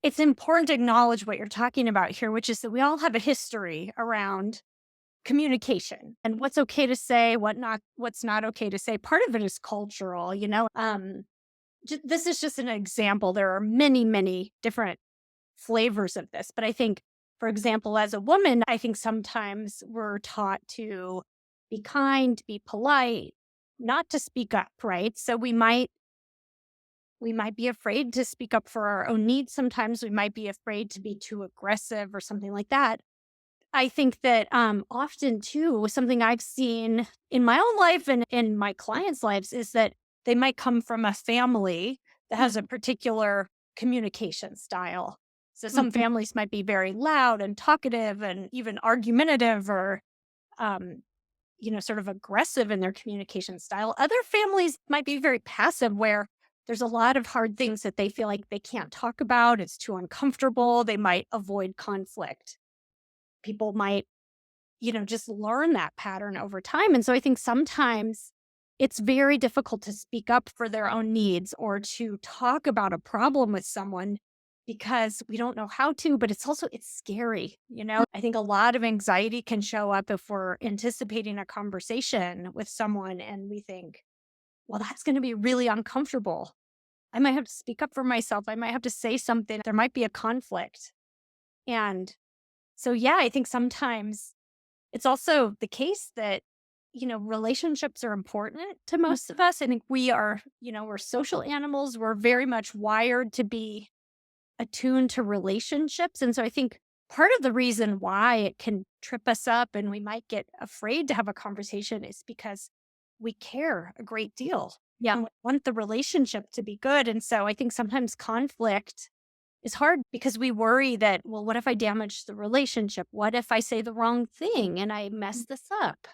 it's important to acknowledge what you're talking about here, which is that we all have a history around communication and what's okay to say, what's not okay to say. Part of it is cultural, this is just an example. There are many, many different flavors of this. But I think, for example, as a woman, I think sometimes we're taught to be kind, be polite, not to speak up, right? So we might be afraid to speak up for our own needs. Sometimes we might be afraid to be too aggressive or something like that. I think that often too, something I've seen in my own life and in my clients' lives is that they might come from a family that has a particular communication style. So some Mhm. families might be very loud and talkative and even argumentative or um, sort of aggressive in their communication style. Other families might be very passive where there's a lot of hard things that they feel like they can't talk about. It's too uncomfortable. They might avoid conflict. People might just learn that pattern over time. And so I think sometimes it's very difficult to speak up for their own needs or to talk about a problem with someone because we don't know how to, but it's scary. I think a lot of anxiety can show up if we're anticipating a conversation with someone and we think, well, that's going to be really uncomfortable. I might have to speak up for myself. I might have to say something. There might be a conflict. And so, yeah, I think sometimes it's also the case that, relationships are important to most of us. I think we're social animals. We're very much wired to be attuned to relationships. And so I think part of the reason why it can trip us up and we might get afraid to have a conversation is because we care a great deal. Yeah. And we want the relationship to be good. And so I think sometimes conflict is hard because we worry that, well, what if I damage the relationship? What if I say the wrong thing and I mess this up?